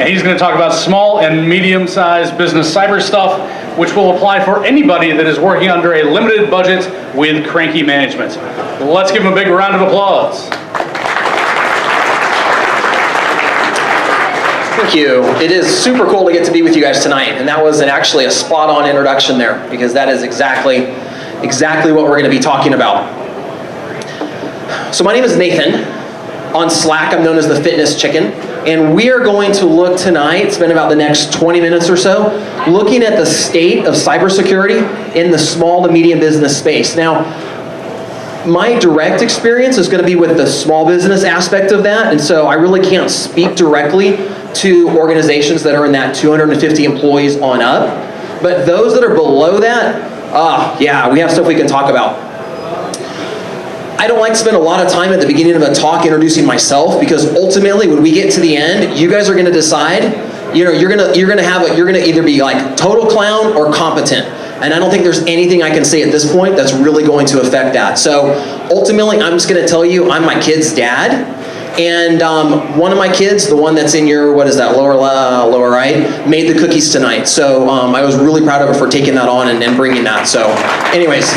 and he's going to talk about small and medium-sized business cyber stuff, which will apply for anybody that is working under a limited budget with cranky management. Let's give him a big round of applause. Thank you. It is super cool to get to be with you guys tonight, and that was actually a spot-on introduction there, because that is exactly what we're going to be talking about. So my name is Nathan. On Slack, I'm known as the Fitness Chicken, and we are going to look tonight, spend about the next 20 minutes or so, looking at the state of cybersecurity in the small to medium business space. Now, my direct experience is going to be with the small business aspect of that, and so I really can't speak directly to organizations that are in that 250 employees on up. But those that are below that, yeah, we have stuff we can talk about. I don't like to spend a lot of time at the beginning of a talk introducing myself, because ultimately when we get to the end, you guys are going to decide, you know, you're going to either be like total clown or competent. And I don't think there's anything I can say at this point that's really going to affect that. So ultimately, I'm just going to tell you, I'm my kid's dad. And one of my kids, the one that's in your, what is that, lower right, made the cookies tonight. So I was really proud of her for taking that on and bringing that. So anyways.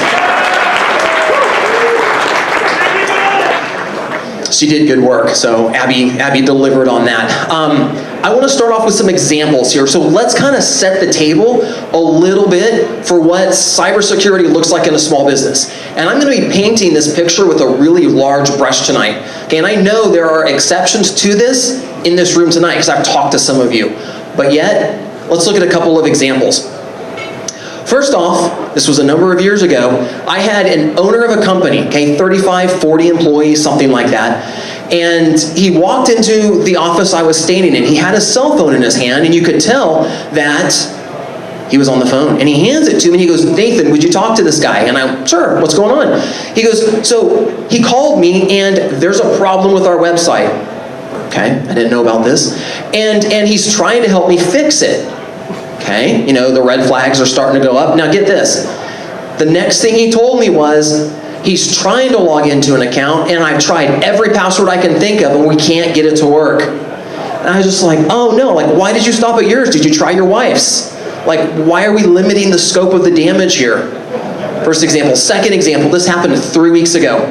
She did good work, so Abby delivered on that. I want to start off with some examples here. So let's kind of set the table a little bit for what cybersecurity looks like in a small business. And I'm going to be painting this picture with a really large brush tonight. Okay, and I know there are exceptions to this in this room tonight, because I've talked to some of you. But yet, let's look at a couple of examples. First off, this was a number of years ago, I had an owner of a company, okay, 35, 40 employees, something like that, and he walked into the office I was standing in. He had a cell phone in his hand, and you could tell that he was on the phone, and he hands it to me, and he goes, "Nathan, would you talk to this guy?" And I'm, "Sure, what's going on?" He goes, "So he called me, and there's a problem with our website." Okay, I didn't know about this, and he's trying to help me fix it. Okay, you know, the red flags are starting to go up. Now get this. The next thing he told me was, he's trying to log into an account, and I've tried every password I can think of, and we can't get it to work. And I was just like, oh no, like, why did you stop at yours? Did you try your wife's? Like, why are we limiting the scope of the damage here? First example. Second example, this happened 3 weeks ago.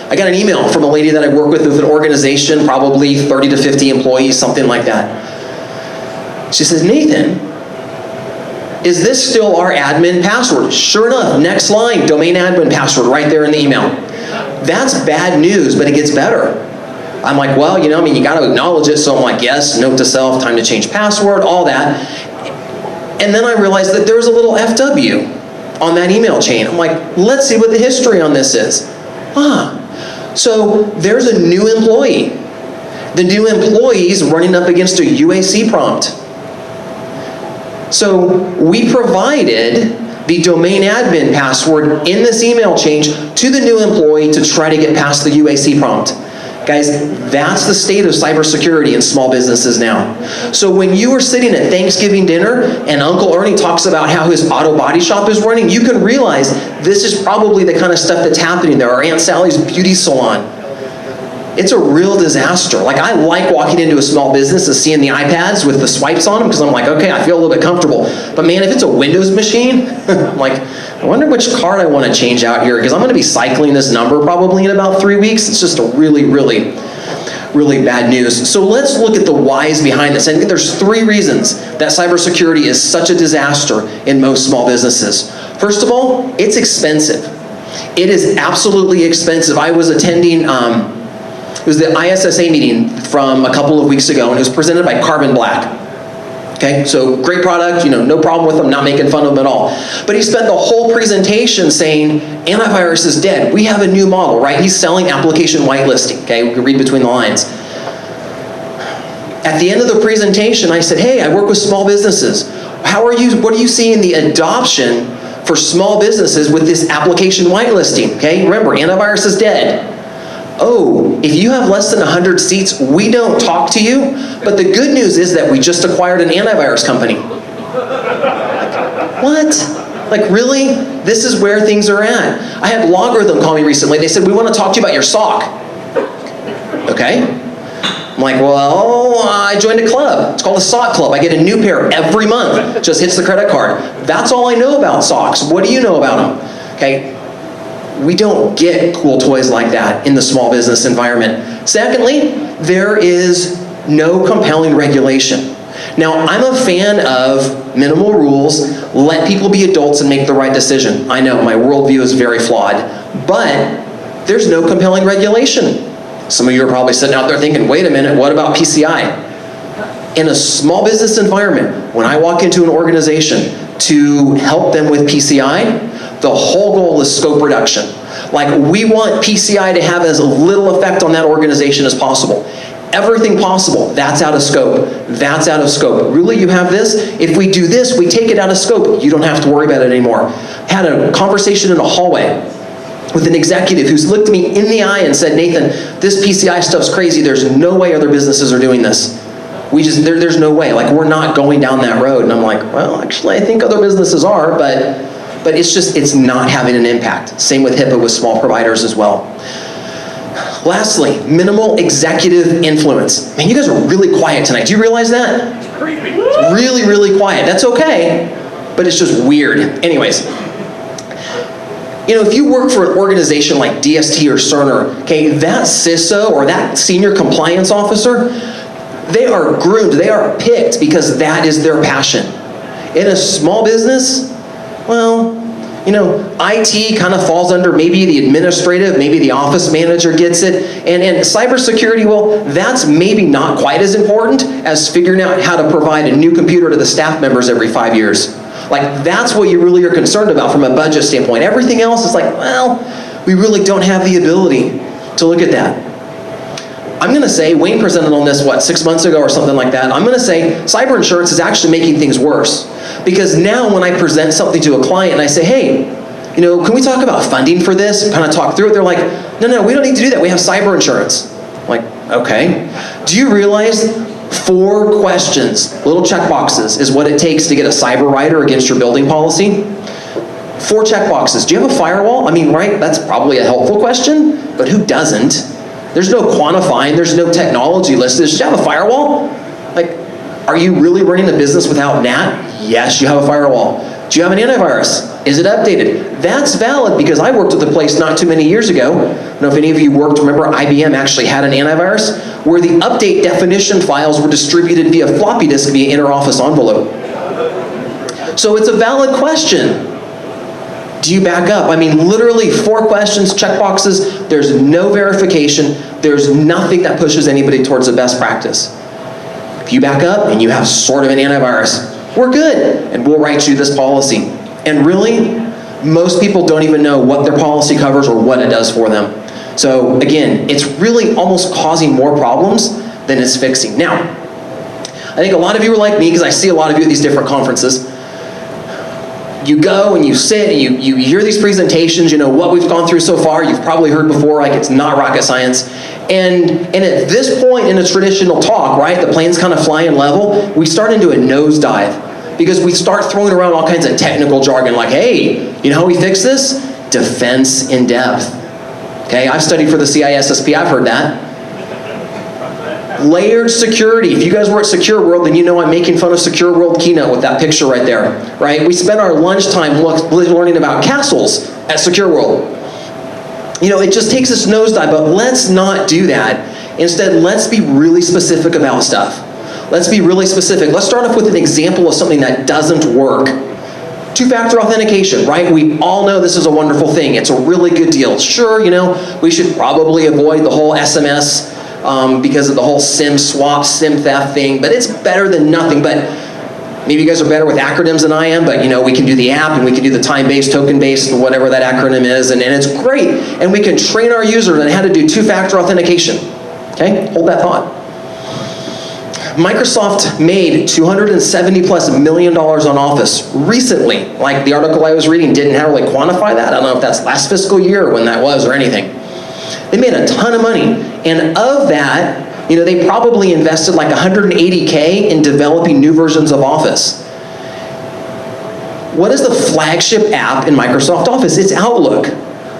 I got an email from a lady that I work with an organization, probably 30 to 50 employees, something like that. She says, "Nathan, is this still our admin password?" Sure enough, next line, domain admin password right there in the email. That's bad news, but it gets better. I'm like, well, you know, I mean, you got to acknowledge it. So I'm like, yes, note to self, time to change password, all that. And then I realized that there was a little FW on that email chain. I'm like, let's see what the history on this is. So there's a new employee. The new employee is running up against a UAC prompt. So we provided the domain admin password in this email change to the new employee to try to get past the UAC prompt. Guys, that's the state of cybersecurity in small businesses now. So when you are sitting at Thanksgiving dinner and Uncle Ernie talks about how his auto body shop is running, you can realize this is probably the kind of stuff that's happening there, or Aunt Sally's beauty salon. It's a real disaster. Like, I like walking into a small business and seeing the iPads with the swipes on them, because I'm like, okay, I feel a little bit comfortable. But man, if it's a Windows machine, I'm like, I wonder which card I want to change out here, because I'm going to be cycling this number probably in about 3 weeks. It's just a really, really, really bad news. So let's look at the whys behind this. I think there's 3 reasons that cybersecurity is such a disaster in most small businesses. First of all, it's expensive. It is absolutely expensive. I was attending it was the ISSA meeting from a couple of weeks ago, and it was presented by Carbon Black. Okay, so great product, you know, no problem with them, not making fun of them at all. But he spent the whole presentation saying, antivirus is dead. We have a new model, right? He's selling application whitelisting, okay? We can read between the lines. At the end of the presentation, I said, hey, I work with small businesses. What are you seeing the adoption for small businesses with this application whitelisting, okay? Remember, antivirus is dead. Oh, if you have less than 100 seats, we don't talk to you. But the good news is that we just acquired an antivirus company. What? Like, really? This is where things are at. I had Logarithm call me recently. They said, we want to talk to you about your SOC. Okay. I'm like, well, I joined a club. It's called a sock club. I get a new pair every month. Just hits the credit card. That's all I know about socks. What do you know about them? Okay. We don't get cool toys like that in the small business environment. Secondly, there is no compelling regulation. Now, I'm a fan of minimal rules, let people be adults and make the right decision. I know, my worldview is very flawed, but there's no compelling regulation. Some of you are probably sitting out there thinking, wait a minute, what about PCI? In a small business environment, when I walk into an organization to help them with PCI, the whole goal is scope reduction. Like, we want PCI to have as little effect on that organization as possible. Everything possible, that's out of scope. That's out of scope. Really, you have this? If we do this, we take it out of scope. You don't have to worry about it anymore. Had a conversation in a hallway with an executive who's looked me in the eye and said, Nathan, this PCI stuff's crazy. There's no way other businesses are doing this. There's no way. Like, we're not going down that road. And I'm like, well, actually, I think other businesses are, but it's not having an impact. Same with HIPAA with small providers as well. Lastly, minimal executive influence. Man, you guys are really quiet tonight. Do you realize that? It's creepy. It's really, really quiet. That's okay, but it's just weird. Anyways, you know, if you work for an organization like DST or Cerner, okay, that CISO or that senior compliance officer, they are groomed, they are picked because that is their passion. In a small business, well, you know, IT kind of falls under maybe the administrative, maybe the office manager gets it, and cybersecurity, well, that's maybe not quite as important as figuring out how to provide a new computer to the staff members every 5 years. Like, that's what you really are concerned about from a budget standpoint. Everything else is like, well, we really don't have the ability to look at that. I'm going to say, Wayne presented on this, 6 months ago or something like that. I'm going to say cyber insurance is actually making things worse. Because now when I present something to a client and I say, hey, you know, can we talk about funding for this? And kind of talk through it. They're like, no, we don't need to do that. We have cyber insurance. I'm like, okay. Do you realize 4 questions, little check boxes, is what it takes to get a cyber rider against your building policy? 4 check boxes. Do you have a firewall? I mean, right, that's probably a helpful question, but who doesn't? There's no quantifying, there's no technology listed. Do you have a firewall? Like, are you really running a business without NAT? Yes, you have a firewall. Do you have an antivirus? Is it updated? That's valid because I worked at the place not too many years ago. I don't know if any of you worked, remember IBM actually had an antivirus where the update definition files were distributed via floppy disk via inter-office envelope. So it's a valid question. Do you back up? I mean, literally 4 questions, check boxes, there's no verification, there's nothing that pushes anybody towards the best practice. If you back up and you have sort of an antivirus, we're good, and we'll write you this policy. And really, most people don't even know what their policy covers or what it does for them. So again, it's really almost causing more problems than it's fixing. Now, I think a lot of you are like me because I see a lot of you at these different conferences. You go and you sit and you hear these presentations, you know, what we've gone through so far, you've probably heard before, like it's not rocket science. And at this point in a traditional talk, right, the plane's kind of flying level, we start into a nosedive because we start throwing around all kinds of technical jargon like, hey, you know how we fix this? Defense in depth. Okay, I've studied for the CISSP, I've heard that. Layered security. If you guys were at Secure World, then you know I'm making fun of Secure World keynote with that picture right there, right? We spent our lunchtime learning about castles at Secure World. You know, it just takes us nosedive, but let's not do that. Instead, let's be really specific about stuff. Let's be really specific. Let's start off with an example of something that doesn't work. Two-factor authentication, right? We all know this is a wonderful thing. It's a really good deal. Sure, you know, we should probably avoid the whole SMS because of the whole SIM swap, SIM theft thing, but it's better than nothing. But maybe you guys are better with acronyms than I am, but you know, we can do the app and we can do the time-based, token-based, whatever that acronym is, and it's great. And we can train our users on how to do two-factor authentication. Okay, hold that thought. Microsoft made $270+ million on Office recently. Like the article I was reading didn't really quantify that. I don't know if that's last fiscal year or when that was or anything. They made a ton of money, and of that, you know, they probably invested like $180K in developing new versions of Office. What is the flagship app in Microsoft Office? It's Outlook,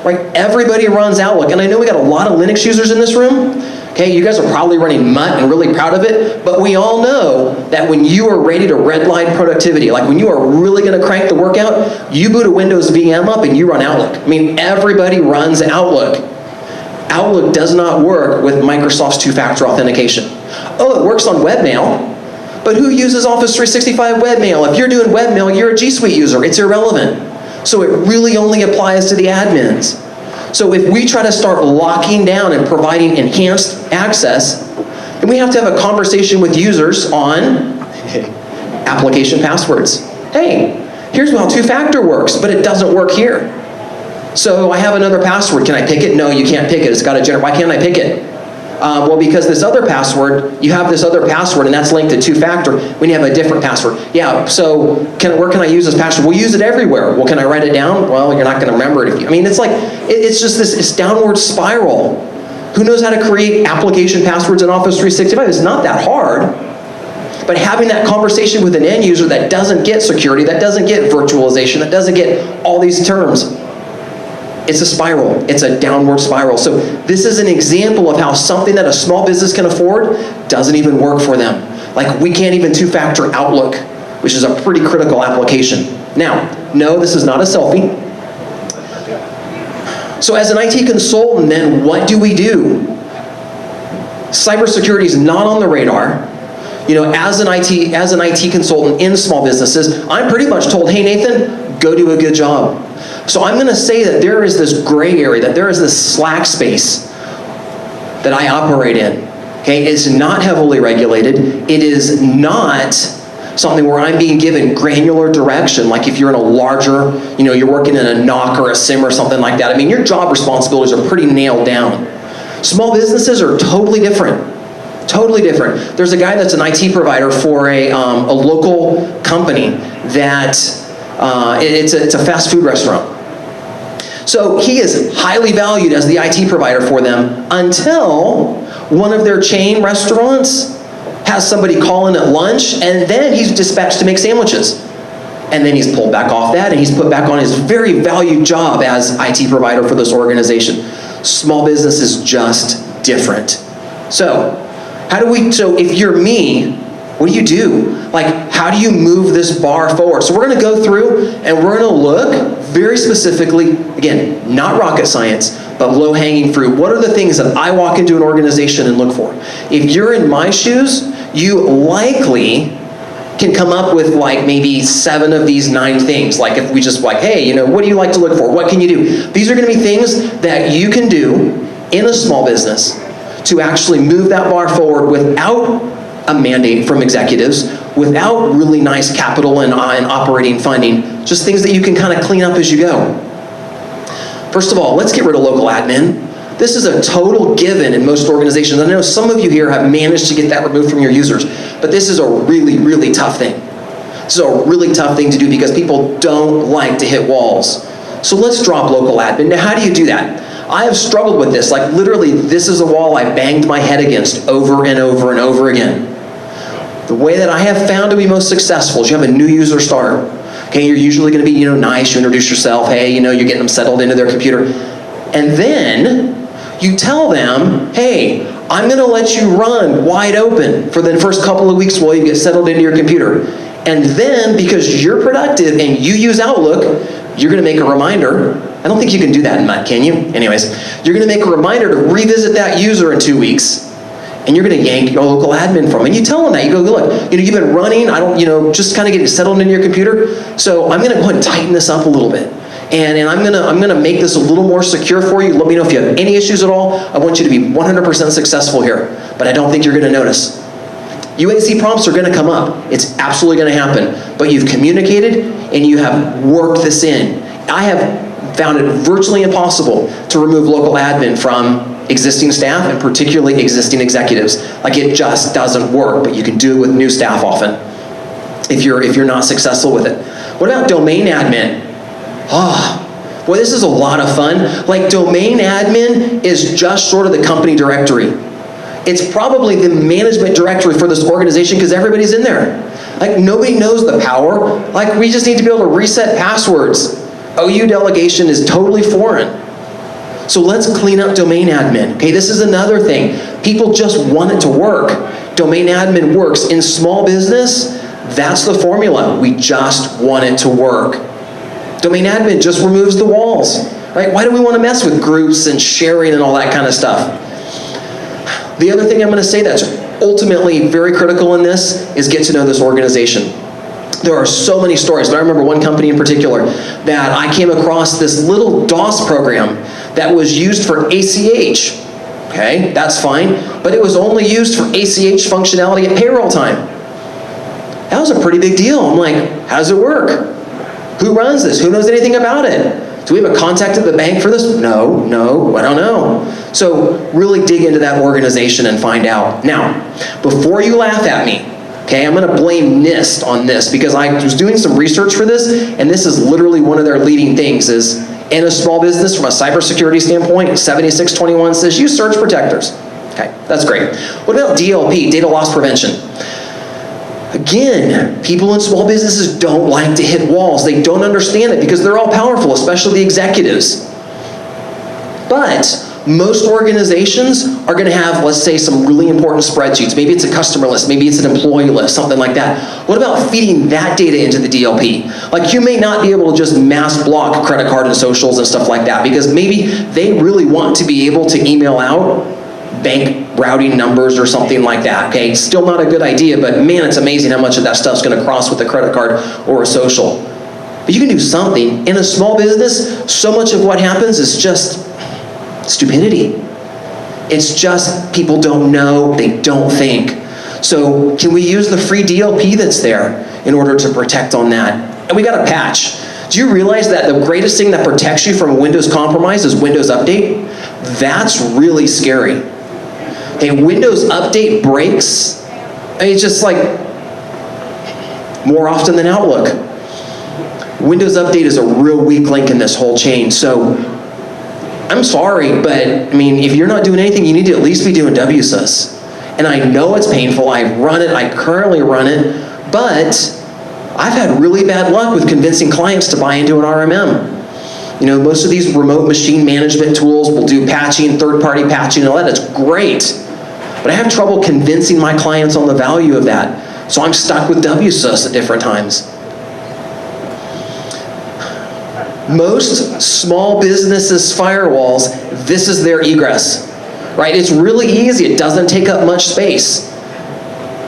right? Everybody runs Outlook, and I know we got a lot of Linux users in this room. Okay, you guys are probably running Mutt and really proud of it, but we all know that when you are ready to redline productivity, like when you are really gonna crank the workout, you boot a Windows VM up and you run Outlook. I mean, everybody runs Outlook. Outlook does not work with Microsoft's two-factor authentication. Oh, it works on webmail, but who uses Office 365 webmail? If you're doing webmail, you're a G Suite user, it's irrelevant. So it really only applies to the admins. So if we try to start locking down and providing enhanced access, then we have to have a conversation with users on application passwords. Hey, here's how two-factor works, but it doesn't work here. So I have another password, can I pick it? No, you can't pick it, it's got to generate, why can't I pick it? Well, because this other password, you have this other password and that's linked to two-factor when you have a different password. Yeah, so where can I use this password? We'll use it everywhere. Well, can I write it down? Well, you're not going to remember it. I mean, it's like, it's just this downward spiral. Who knows how to create application passwords in Office 365? It's not that hard. But having that conversation with an end user that doesn't get security, that doesn't get virtualization, that doesn't get all these terms, it's a spiral. It's a downward spiral. So this is an example of how something that a small business can afford doesn't even work for them. Like we can't even two-factor Outlook, which is a pretty critical application. Now, no, this is not a selfie. So as an IT consultant, then what do we do? Cybersecurity is not on the radar. You know, as an IT consultant in small businesses, I'm pretty much told, hey Nathan, go do a good job. So I'm going to say that there is this gray area, that there is this slack space that I operate in. Okay, it's not heavily regulated. It is not something where I'm being given granular direction, like if you're in a larger, you know, you're working in a NOC or a SIM or something like that. I mean, your job responsibilities are pretty nailed down. Small businesses are totally different. Totally different. There's a guy that's an IT provider for a local company that it's a fast food restaurant. So he is highly valued as the IT provider for them until one of their chain restaurants has somebody call in at lunch and then he's dispatched to make sandwiches. And then he's pulled back off that and he's put back on his very valued job as IT provider for this organization. Small business is just different. So if you're me, what do? Like, how do you move this bar forward? So we're gonna go through and we're gonna look very specifically, again, not rocket science, but low-hanging fruit. What are the things that I walk into an organization and look for? If you're in my shoes, you likely can come up with like maybe 7 of these 9 things. Like if we just like, hey, you know, what do you like to look for? What can you do? These are gonna be things that you can do in a small business to actually move that bar forward without a mandate from executives, without really nice capital and operating funding, just things that you can kind of clean up as you go. First of all, let's get rid of local admin. This is a total given in most organizations. I know some of you here have managed to get that removed from your users, but this is a really, really tough thing. This is a really tough thing to do because people don't like to hit walls. So let's drop local admin. Now, how do you do that? I have struggled with this. Like literally, this is a wall I banged my head against over and over and over again. The way that I have found to be most successful is you have a new user start. Okay, you're usually going to be, nice. You introduce yourself. Hey, you're getting them settled into their computer, and then you tell them, hey, I'm going to let you run wide open for the first couple of weeks while you get settled into your computer, and then because you're productive and you use Outlook, you're going to make a reminder. I don't think you can do that in Mutt, can you? Anyways, you're going to make a reminder to revisit that user in 2 weeks. And you're going to yank your local admin from them. And you tell them that. You go, look, you've been running, just kind of getting settled into your computer. So I'm going to go ahead and tighten this up a little bit. And I'm going to make this a little more secure for you. Let me know if you have any issues at all. I want you to be 100% successful here. But I don't think you're going to notice. UAC prompts are going to come up. It's absolutely going to happen. But you've communicated and you have worked this in. I have found it virtually impossible to remove local admin from existing staff and particularly existing executives. Like it just doesn't work, but you can do it with new staff often if you're not successful with it. What about domain admin? Oh, boy, this is a lot of fun. Like domain admin is just sort of the company directory. It's probably the management directory for this organization because everybody's in there. Like nobody knows the power. Like we just need to be able to reset passwords. OU delegation is totally foreign. So let's clean up domain admin. Okay, this is another thing. People just want it to work. Domain admin works. In small business, that's the formula. We just want it to work. Domain admin just removes the walls, right? Why do we want to mess with groups and sharing and all that kind of stuff? The other thing I'm going to say that's ultimately very critical in this is get to know this organization. There are so many stories, but I remember one company in particular that I came across this little DOS program that was used for ACH. Okay, that's fine, but it was only used for ACH functionality at payroll time. That was a pretty big deal. I'm like, how does it work? Who runs this? Who knows anything about it? Do we have a contact at the bank for this? No, I don't know. So really dig into that organization and find out. Now, before you laugh at me, okay, I'm going to blame NIST on this because I was doing some research for this, and this is literally one of their leading things is in a small business from a cybersecurity standpoint, 7621 says use surge protectors. Okay, that's great. What about DLP, data loss prevention? Again, people in small businesses don't like to hit walls. They don't understand it because they're all powerful, especially the executives. But most organizations are going to have, let's say, some really important spreadsheets. Maybe it's a customer list, maybe it's an employee list, something like that. What about feeding that data into the DLP? Like, you may not be able to just mass block credit card and socials and stuff like that because maybe they really want to be able to email out bank routing numbers or something like that, okay? Still not a good idea, but man, it's amazing how much of that stuff's going to cross with a credit card or a social. But you can do something. In a small business, so much of what happens is just stupidity. It's just people don't know, they don't think. So can we use the free DLP that's there in order to protect on that? And we got a patch. Do you realize that the greatest thing that protects you from a Windows compromise is Windows Update? That's really scary. Okay, Windows Update breaks, I mean, it's just like more often than Outlook. Windows Update is a real weak link in this whole chain. So I'm sorry, but I mean, if you're not doing anything, you need to at least be doing WSUS. And I know it's painful. I run it. I currently run it. But I've had really bad luck with convincing clients to buy into an RMM. You know, most of these remote machine management tools will do patching, third-party patching, and all that. It's great. But I have trouble convincing my clients on the value of that. So I'm stuck with WSUS at different times. Most small businesses' firewalls, this is their egress, right? It's really easy. It doesn't take up much space.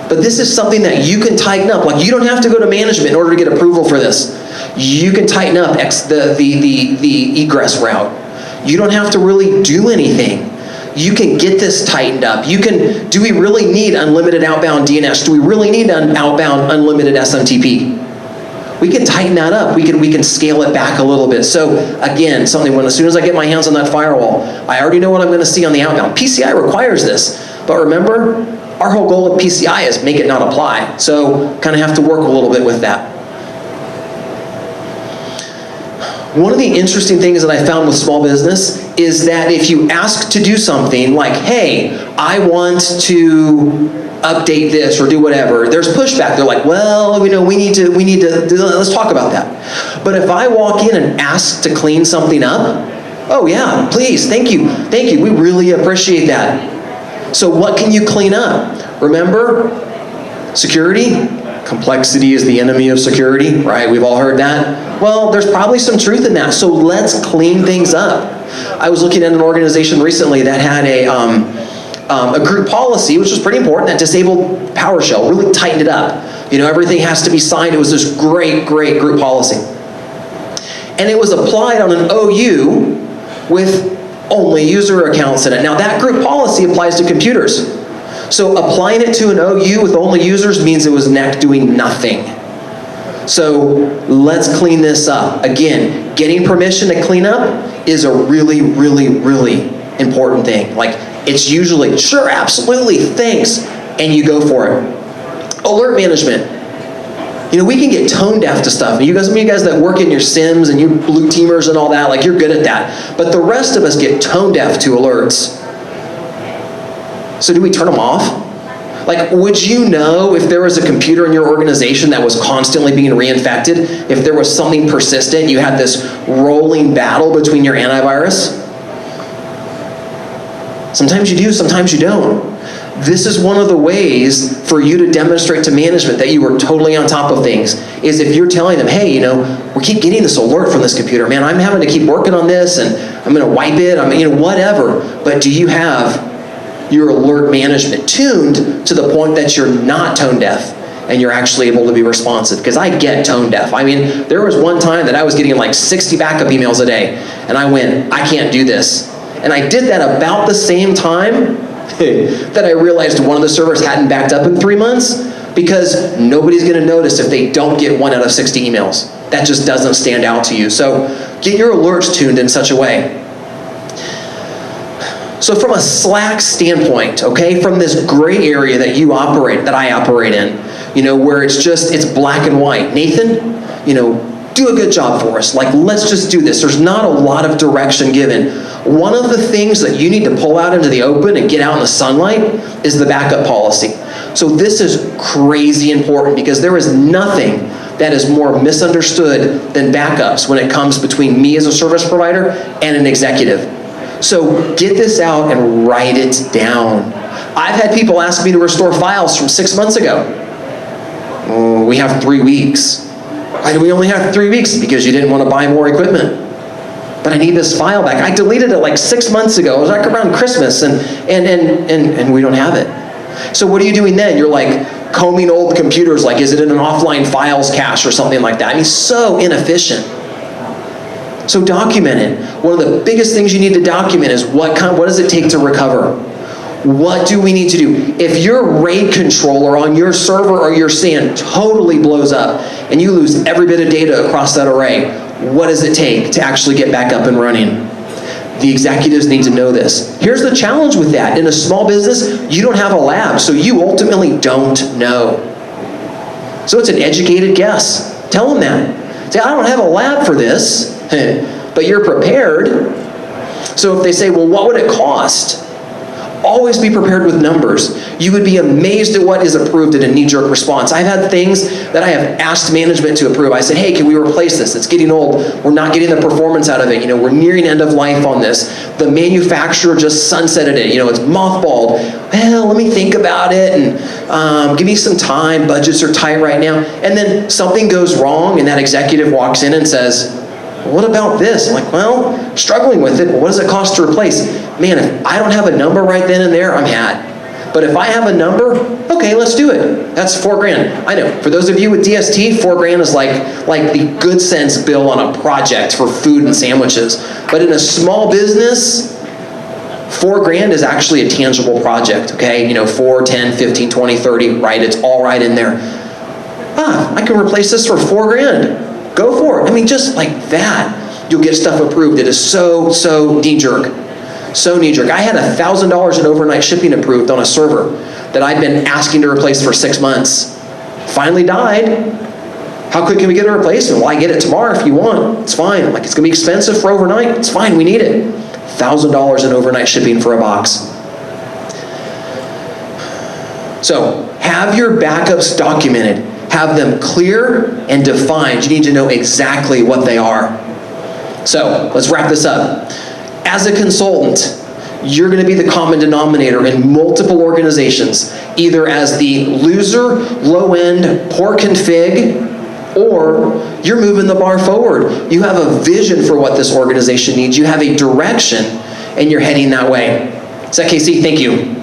But this is something that you can tighten up. Like, you don't have to go to management in order to get approval for this. You can tighten up the egress route. You don't have to really do anything. You can get this tightened up. You can, do we really need unlimited outbound DNS? Do we really need an outbound unlimited SMTP? We can tighten that up. We can scale it back a little bit. So again, something when as soon as I get my hands on that firewall, I already know what I'm going to see on the outbound. PCI requires this, but remember, our whole goal of PCI is make it not apply. So kind of have to work a little bit with that. One of the interesting things that I found with small business is that if you ask to do something like, hey, I want to update this or do whatever, there's pushback. They're like, well, you know, we need to, let's talk about that. But if I walk in and ask to clean something up, oh yeah, please, thank you, we really appreciate that. So what can you clean up? Remember, security, complexity is the enemy of security, right? We've all heard that. Well, there's probably some truth in that, so let's clean things up. I was looking at an organization recently that had a group policy, which was pretty important, that disabled PowerShell, really tightened it up. You know, everything has to be signed. It was this great group policy. And it was applied on an OU with only user accounts in it. Now that group policy applies to computers. So applying it to an OU with only users means it was doing nothing. So let's clean this up. Again, getting permission to clean up is a really important thing. Like, it's usually, sure, absolutely, thanks, and you go for it. Alert management. You know, we can get tone deaf to stuff. You guys, some of you guys that work in your SIMs and your blue teamers and all that, like, you're good at that. But the rest of us get tone deaf to alerts. So do we turn them off? Like, would you know if there was a computer in your organization that was constantly being reinfected? If there was something persistent, you had this rolling battle between your antivirus? Sometimes you do, sometimes you don't. This is one of the ways for you to demonstrate to management that you are totally on top of things, is if you're telling them, hey, we keep getting this alert from this computer, man, I'm having to keep working on this, and I'm gonna wipe it, whatever. But do you have your alert management tuned to the point that you're not tone deaf and you're actually able to be responsive? Because I get tone deaf. There was one time that I was getting like 60 backup emails a day, and I went, I can't do this. And I did that about the same time that I realized one of the servers hadn't backed up in 3 months, because nobody's gonna notice if they don't get 1 out of 60 emails. That just doesn't stand out to you. So get your alerts tuned in such a way. So from a Slack standpoint, okay, from this gray area that I operate in, where it's black and white. Nathan, do a good job for us. Let's just do this. There's not a lot of direction given. One of the things that you need to pull out into the open and get out in the sunlight is the backup policy. So this is crazy important, because there is nothing that is more misunderstood than backups when it comes between me as a service provider and an executive. So get this out and write it down. I've had people ask me to restore files from 6 months ago. Oh, we have 3 weeks. Why do we only have 3 weeks? Because you didn't want to buy more equipment. But I need this file back. I deleted it like 6 months ago. It was like around Christmas, and we don't have it. So what are you doing then? You're like combing old computers, like is it in an offline files cache or something like that? So inefficient. So document it. One of the biggest things you need to document is what does it take to recover? What do we need to do? If your RAID controller on your server or your SAN totally blows up and you lose every bit of data across that array, what does it take to actually get back up and running? The executives need to know this. Here's the challenge with that. In a small business, you don't have a lab, so you ultimately don't know. So it's an educated guess. Tell them that. Say, I don't have a lab for this, but you're prepared. So if they say, well, what would it cost? Always be prepared with numbers. You would be amazed at what is approved in a knee-jerk response. I've had things that I have asked management to approve. I said, hey, can we replace this? It's getting old. We're not getting the performance out of it. We're nearing end of life on this. The manufacturer just sunsetted it. It's mothballed. Well, let me think about it and give me some time. Budgets are tight right now. And then something goes wrong and that executive walks in and says, what about this? I'm like, well, struggling with it, but what does it cost to replace? Man, if I don't have a number right then and there, I'm had. But if I have a number, okay, let's do it. That's $4,000. I know, for those of you with DST, $4,000 is like the good sense bill on a project for food and sandwiches. But in a small business, $4,000 is actually a tangible project, okay? 4, 10, 15, 20, 30, right? It's all right in there. I can replace this for $4,000. Go for it. Just like that, you'll get stuff approved. It is so knee-jerk. So knee-jerk. I had $1,000 in overnight shipping approved on a server that I'd been asking to replace for 6 months. Finally died. How quick can we get a replacement? Well, I get it tomorrow if you want. It's fine. I'm like, it's going to be expensive for overnight. It's fine. We need it. $1,000 in overnight shipping for a box. So have your backups documented. Have them clear and defined. You need to know exactly what they are. So let's wrap this up. As a consultant, you're going to be the common denominator in multiple organizations, either as the loser, low-end, poor config, or you're moving the bar forward. You have a vision for what this organization needs. You have a direction, and you're heading that way. SecKC, thank you.